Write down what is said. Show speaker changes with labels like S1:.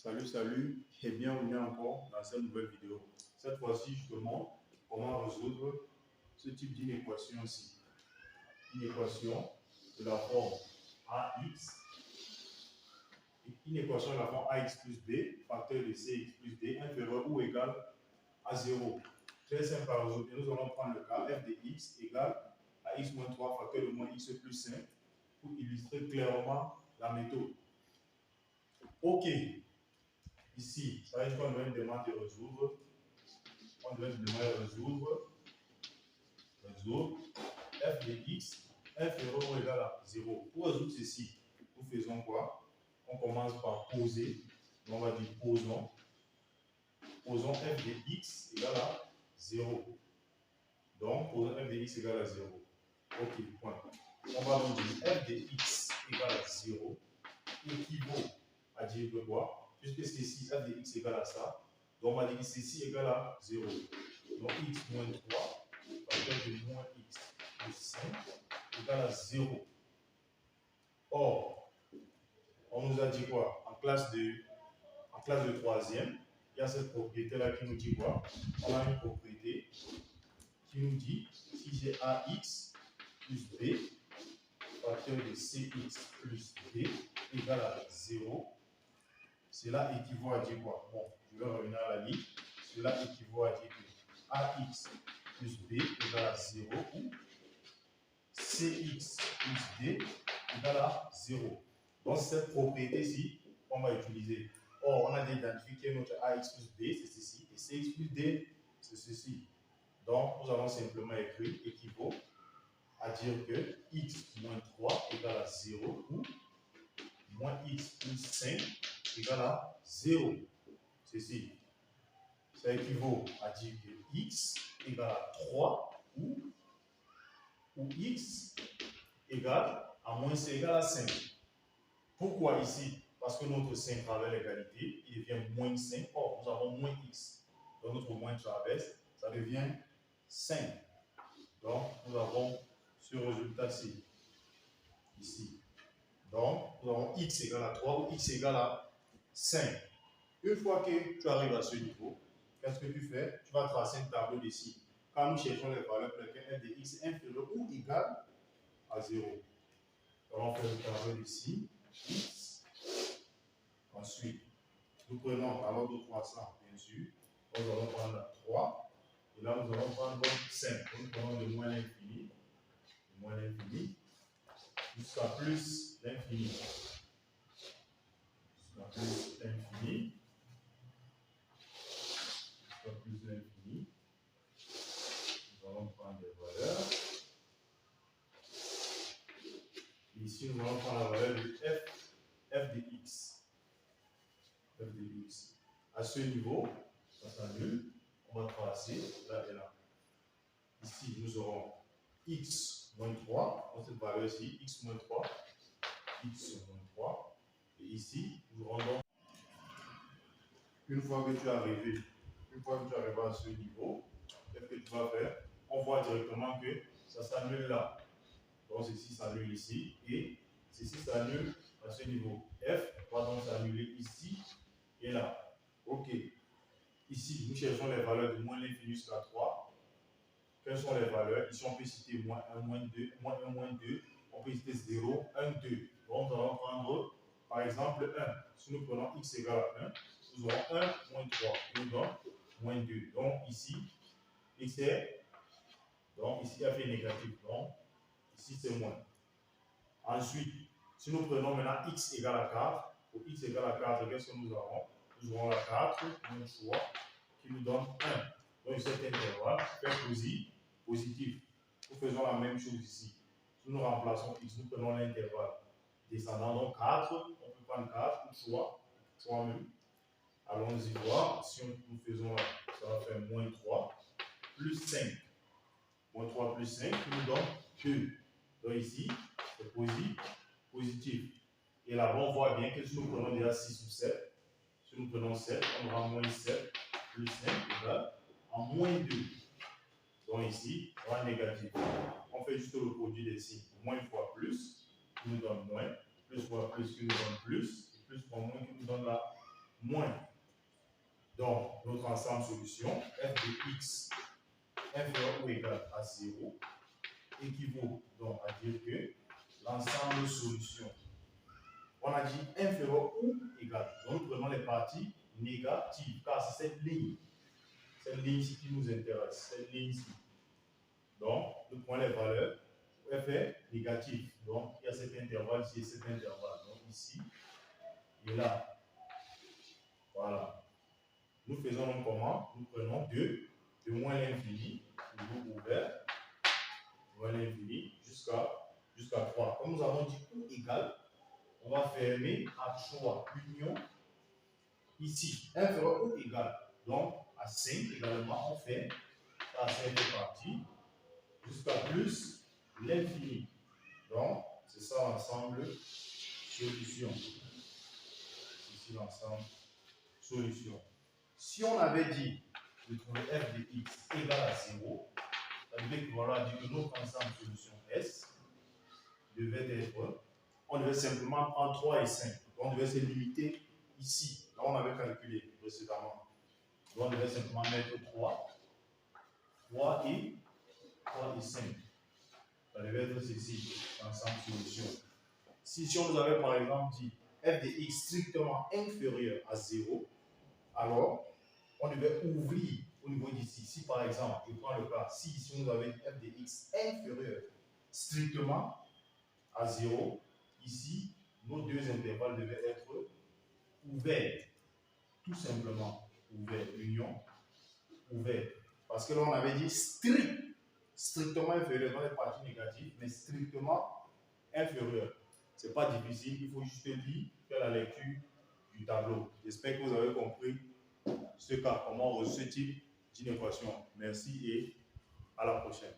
S1: Salut et bienvenue encore dans cette nouvelle vidéo. Cette fois-ci, je te montre comment résoudre ce type d'une équation-ci. Une équation de la forme AX, une équation de la forme AX plus B, facteur de CX plus D, inférieur ou égal à 0. Très simple à résoudre. Et nous allons prendre le cas f de x égale à x moins 3, facteur de moins x plus 5, pour illustrer clairement la méthode. Ok. Ici, ça veut dire qu'on doit demander de résoudre. On doit demander de résoudre f de x inférieur ou égal à 0. Pour résoudre ceci, nous faisons quoi? On commence par poser. Donc on va dire posons f de x égale à 0. Donc posons f de x égale à 0. Ok, point. On va donc dire f de x égale à 0 équivaut à dire que quoi? Puisque ceci, f de x égale à ça, donc on va dire que ceci égale à 0. Donc x moins 3, facteur de moins x plus 5 égale à 0. Or, on nous a dit quoi? En classe de troisième, il y a cette propriété-là qui nous dit quoi? On a une propriété qui nous dit si j'ai ax plus b, facteur de cx plus d égale à 0, cela équivaut à dire quoi? Bon, je vais revenir à la ligne. Cela équivaut à dire que ax plus b égale à 0 ou cx plus d égale à 0. Donc, cette propriété-ci, on va utiliser. Or, on a identifié notre ax plus b, c'est ceci, et cx plus d, c'est ceci. Donc, nous allons simplement écrire équivaut à dire que x moins 3 égale à 0 ou moins x plus 5 égale à 0. Ceci. Ça équivaut à dire que x égale à 3 ou x égale à moins c égale à 5. Pourquoi ici? Parce que notre 5 travers l'égalité, il devient moins 5. Or, nous avons moins x. Donc, notre moins traverse, ça devient 5. Donc, nous avons ce résultat-ci. Ici. Donc, nous avons x égale à 3 ou x égale à 5. Une fois que tu arrives à ce niveau, qu'est-ce que tu fais? Tu vas tracer un tableau d'ici. Quand nous cherchons les valeurs pour lesquelles f de x est inférieur ou égal à 0. On fait le tableau d'ici. Ensuite, nous prenons alors de 300, bien sûr. Nous allons prendre la 3. Et là, nous allons prendre 5. Nous prenons de moins l'infini. De moins l'infini. Jusqu'à plus l'infini. Jusqu'à plus l'infini. Jusqu'à plus l'infini. Nous allons prendre des valeurs. Et ici, nous allons prendre la valeur de f de x. F de x. À ce niveau, ça s'annule. On va tracer là et là. Ici, nous aurons x moins 3. Dans cette valeur-ci, x moins 3. X moins 3. Et ici, nous aurons donc. Une fois que tu es arrivé à ce niveau, qu'est-ce que tu vas faire? On voit directement que ça s'annule là. Donc ceci s'annule ici et ceci s'annule à ce niveau. F va donc s'annuler ici et là. Ok. Ici, nous cherchons les valeurs de moins l'infini jusqu'à 3. Quelles sont les valeurs? Ici, on peut citer moins 1, moins 2, moins 1, moins 2. On peut citer 0, 1, 2. Donc, nous allons prendre, par exemple, 1. Si nous prenons x égale à 1, nous aurons 1, moins 3. Qui nous donne moins 2. Donc, ici, x est. Donc, ici, f est négatif. Donc, ici, c'est moins. Ensuite, si nous prenons maintenant x égale à 4, pour x égale à 4, qu'est-ce que nous avons? Nous aurons la 4, moins 3, qui nous donne 1. Donc, cet intervalle fait positif. Nous faisons la même chose ici. Si nous remplaçons x, nous prenons l'intervalle descendant. Donc, 4, on peut prendre 4, ou 3 même. Allons-y voir. Si nous faisons là, ça va faire moins 3, plus 5. Moins 3 plus 5, qui nous donne 2. Donc, ici, c'est positif. Et là-bas, on voit bien que si nous prenons déjà 6 ou 7, si nous prenons 7, on aura moins 7 plus 5 égale à moins 2. Donc ici, on a négatif. On fait juste le produit des signes. Moins fois plus, qui nous donne moins. Plus fois plus, qui nous donne plus. Et plus fois moins, qui nous donne là, moins. Donc, notre ensemble solution, f de x inférieur ou égal à 0, équivaut donc à dire que l'ensemble solution, on a dit inférieur ou égal. Donc, nous prenons les parties négatives, car c'est cette ligne-ci qui nous intéresse, cette ligne-ci. Donc, nous prenons les valeurs où f est négatif. Donc, il y a cet intervalle-ci et cet intervalle. Donc, ici et là. Voilà. Nous faisons donc comment? Nous prenons 2 de moins l'infini, niveau ouvert, moins l'infini, jusqu'à 3. Comme nous avons dit ou égal, on va fermer à 3, union, ici, inférieur ou égal. Donc, à 5 également, on fait, à 5 est parti, jusqu'à plus l'infini. Donc, c'est ça l'ensemble solution. Ici, l'ensemble solution. Si on avait dit de trouver f de x égale à 0, ça veut dire que voilà, dit que notre ensemble solution S devait être, on devait simplement prendre 3 et 5. Donc, on devait se limiter ici. Là, on avait calculé précédemment. Donc, on devait simplement mettre 3 et 5. Ça devait être ceci, l'ensemble solution. Si on nous avait par exemple dit f de x strictement inférieur à 0, alors on devait ouvrir au niveau d'ici. Si par exemple, je prends le cas, si ici on avait f de x inférieur strictement à 0, ici, nos deux intervalles devaient être ouverts. Tout simplement, ouvert, union, ouvert. Parce que là, on avait dit strictement inférieur dans les parties négatives, mais strictement inférieur. Ce n'est pas difficile, il faut juste lire, faire la lecture du tableau. J'espère que vous avez compris ce cas, comment on résout ce type d'inéquation. Merci et à la prochaine.